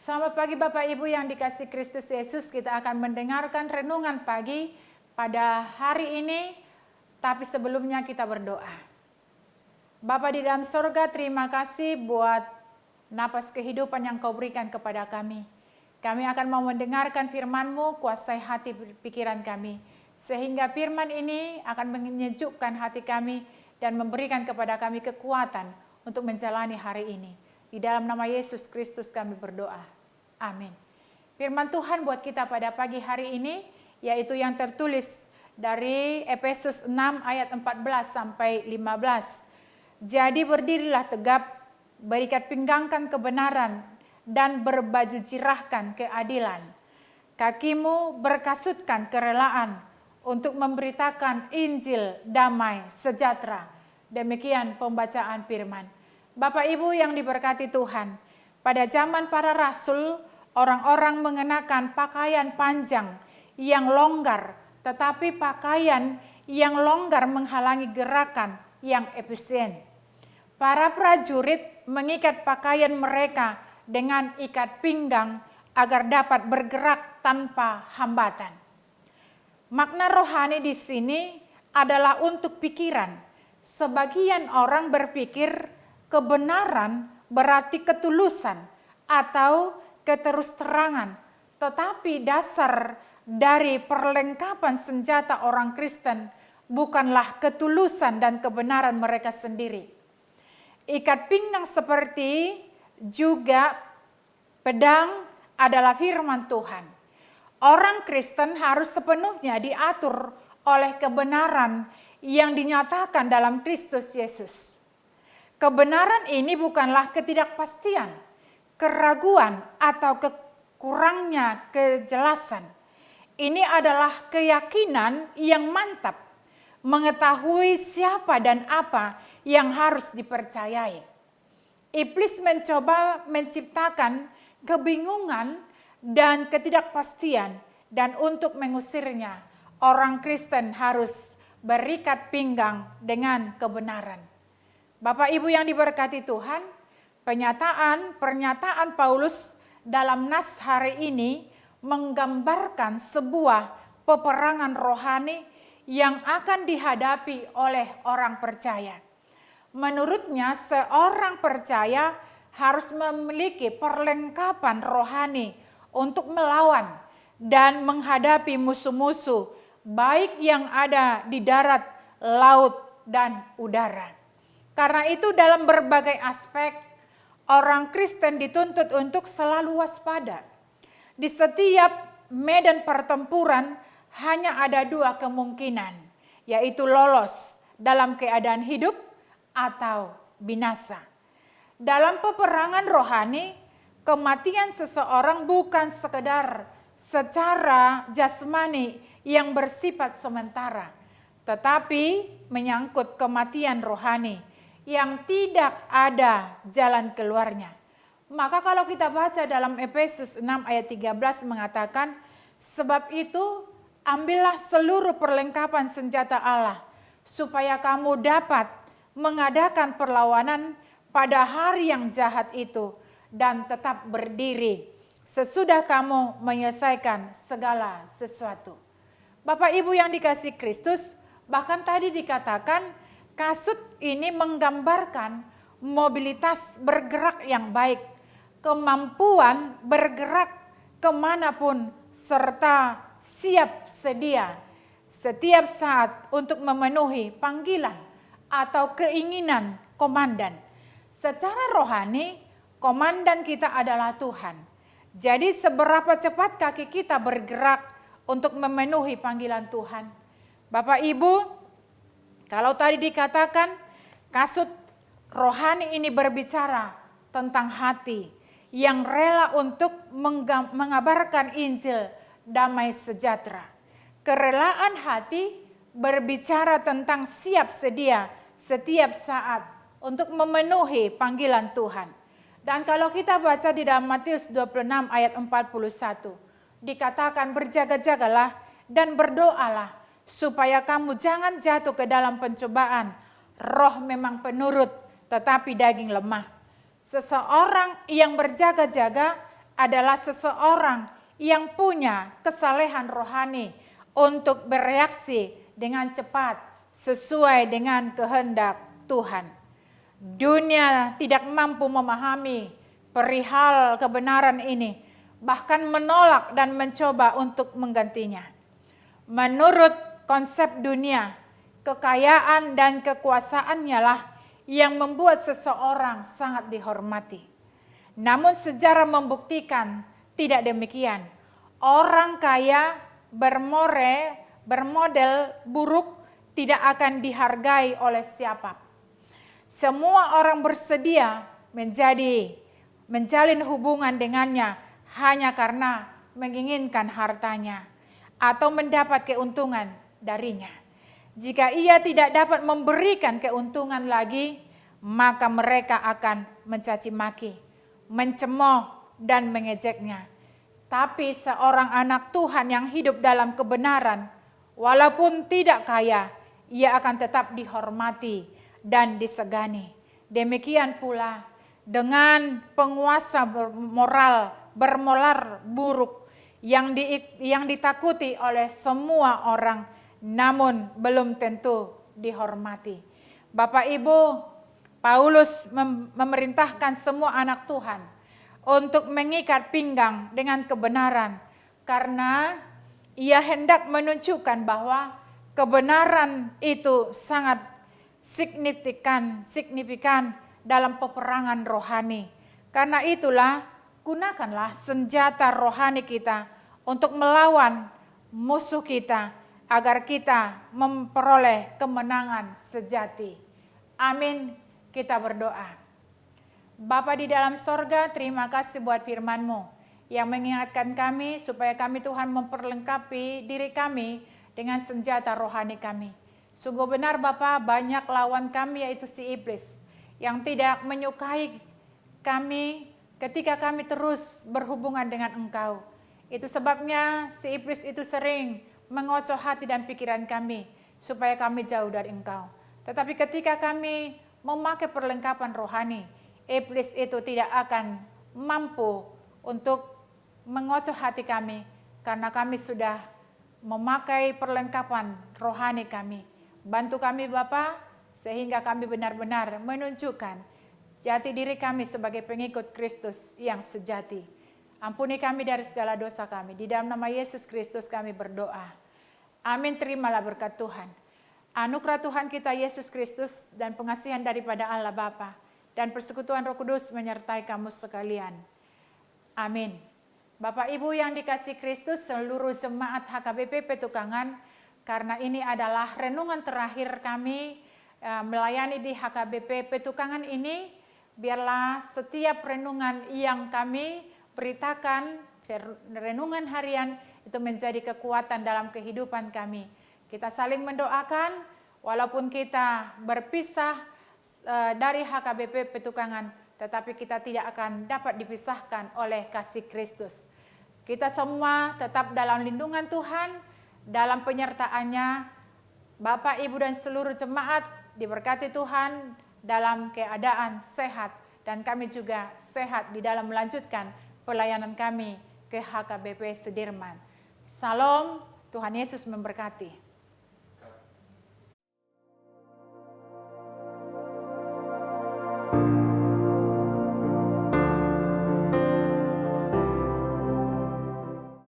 Selamat pagi Bapak Ibu yang dikasihi Kristus Yesus. Kita akan mendengarkan renungan pagi pada hari ini, tapi sebelumnya kita berdoa. Bapa di dalam sorga, terima kasih buat napas kehidupan yang Kau berikan kepada kami. Kami akan mau mendengarkan firman-Mu, kuasai hati pikiran kami, sehingga firman ini akan menyejukkan hati kami dan memberikan kepada kami kekuatan untuk menjalani hari ini. Di dalam nama Yesus Kristus kami berdoa. Amin. Firman Tuhan buat kita pada pagi hari ini, yaitu yang tertulis dari Efesus 6 ayat 14 sampai 15. Jadi berdirilah tegap, berikat pinggangkan kebenaran, dan berbaju jirahkan keadilan. Kakimu berkasutkan kerelaan untuk memberitakan Injil damai sejahtera. Demikian pembacaan firman. Bapak Ibu yang diberkati Tuhan, pada zaman para rasul, orang-orang mengenakan pakaian panjang yang longgar, tetapi pakaian yang longgar menghalangi gerakan yang efisien. Para prajurit mengikat pakaian mereka dengan ikat pinggang agar dapat bergerak tanpa hambatan. Makna rohani di sini adalah untuk pikiran. Sebagian orang berpikir kebenaran berarti ketulusan atau keterus-terangan, tetapi dasar dari perlengkapan senjata orang Kristen bukanlah ketulusan dan kebenaran mereka sendiri. Ikat pinggang seperti juga pedang adalah firman Tuhan. Orang Kristen harus sepenuhnya diatur oleh kebenaran yang dinyatakan dalam Kristus Yesus. Kebenaran ini bukanlah ketidakpastian, keraguan, atau kurangnya kejelasan. Ini adalah keyakinan yang mantap, mengetahui siapa dan apa yang harus dipercayai. Iblis mencoba menciptakan kebingungan dan ketidakpastian, dan untuk mengusirnya, orang Kristen harus berikat pinggang dengan kebenaran. Bapak Ibu yang diberkati Tuhan, pernyataan Paulus dalam nas hari ini menggambarkan sebuah peperangan rohani yang akan dihadapi oleh orang percaya. Menurutnya, seorang percaya harus memiliki perlengkapan rohani untuk melawan dan menghadapi musuh-musuh, baik yang ada di darat, laut, dan udara. Karena itu dalam berbagai aspek, orang Kristen dituntut untuk selalu waspada. Di setiap medan pertempuran hanya ada dua kemungkinan, yaitu lolos dalam keadaan hidup atau binasa. Dalam peperangan rohani, kematian seseorang bukan sekedar secara jasmani yang bersifat sementara, tetapi menyangkut kematian rohani yang tidak ada jalan keluarnya. Maka kalau kita baca dalam Efesus 6 ayat 13 mengatakan, sebab itu ambillah seluruh perlengkapan senjata Allah, supaya kamu dapat mengadakan perlawanan pada hari yang jahat itu, dan tetap berdiri sesudah kamu menyelesaikan segala sesuatu. Bapak Ibu yang dikasihi Kristus, bahkan tadi dikatakan, kasut ini menggambarkan mobilitas bergerak yang baik, kemampuan bergerak kemanapun, serta siap sedia setiap saat untuk memenuhi panggilan atau keinginan komandan. Secara rohani, komandan kita adalah Tuhan. Jadi seberapa cepat kaki kita bergerak untuk memenuhi panggilan Tuhan. Bapak Ibu, kalau tadi dikatakan kasut rohani ini berbicara tentang hati yang rela untuk mengabarkan Injil damai sejahtera. Kerelaan hati berbicara tentang siap sedia setiap saat untuk memenuhi panggilan Tuhan. Dan kalau kita baca di dalam Matius 26 ayat 41, dikatakan berjaga-jagalah dan berdoalah supaya kamu jangan jatuh ke dalam pencobaan. Roh memang penurut, tetapi daging lemah. Seseorang yang berjaga-jaga adalah seseorang yang punya kesalehan rohani untuk bereaksi dengan cepat sesuai dengan kehendak Tuhan. Dunia tidak mampu memahami perihal kebenaran ini, bahkan menolak dan mencoba untuk menggantinya. Menurut konsep dunia, kekayaan dan kekuasaannya lah yang membuat seseorang sangat dihormati. Namun sejarah membuktikan tidak demikian. Orang kaya bermodel buruk tidak akan dihargai oleh siapa. Semua orang bersedia menjalin hubungan dengannya hanya karena menginginkan hartanya atau mendapat keuntungan darinya. Jika ia tidak dapat memberikan keuntungan lagi, maka mereka akan mencaci maki, mencemooh dan mengejeknya. Tapi seorang anak Tuhan yang hidup dalam kebenaran, walaupun tidak kaya, ia akan tetap dihormati dan disegani. Demikian pula dengan penguasa bermoral buruk yang ditakuti oleh semua orang, namun belum tentu dihormati. Bapak Ibu, Paulus memerintahkan semua anak Tuhan untuk mengikat pinggang dengan kebenaran, karena ia hendak menunjukkan bahwa kebenaran itu sangat signifikan dalam peperangan rohani. Karena itulah, gunakanlah senjata rohani kita untuk melawan musuh kita, agar kita memperoleh kemenangan sejati. Amin. Kita berdoa. Bapa di dalam sorga, terima kasih buat firman-Mu yang mengingatkan kami supaya kami Tuhan memperlengkapi diri kami dengan senjata rohani kami. Sungguh benar Bapa, banyak lawan kami yaitu si iblis yang tidak menyukai kami ketika kami terus berhubungan dengan Engkau. Itu sebabnya si iblis itu sering mengocoh hati dan pikiran kami supaya kami jauh dari Engkau. Tetapi ketika kami memakai perlengkapan rohani, iblis itu tidak akan mampu untuk mengocoh hati kami karena kami sudah memakai perlengkapan rohani kami. Bantu kami Bapa sehingga kami benar-benar menunjukkan jati diri kami sebagai pengikut Kristus yang sejati. Ampuni kami dari segala dosa kami. Di dalam nama Yesus Kristus kami berdoa. Amin. Terimalah berkat Tuhan. Anugerah Tuhan kita Yesus Kristus dan pengasihan daripada Allah Bapa dan persekutuan Roh Kudus menyertai kamu sekalian. Amin. Bapak Ibu yang dikasihi Kristus, seluruh jemaat HKBP Petukangan, karena ini adalah renungan terakhir kami melayani di HKBP Petukangan ini, biarlah setiap renungan yang kami beritakan, renungan harian itu menjadi kekuatan dalam kehidupan kami. Kita saling mendoakan, walaupun kita berpisah dari HKBP Petukangan, tetapi kita tidak akan dapat dipisahkan oleh kasih Kristus. Kita semua tetap dalam lindungan Tuhan, dalam penyertaannya. Bapak, Ibu, dan seluruh jemaat diberkati Tuhan dalam keadaan sehat, dan kami juga sehat di dalam melanjutkan pelayanan kami ke HKBP Sudirman. Salam, Tuhan Yesus memberkati.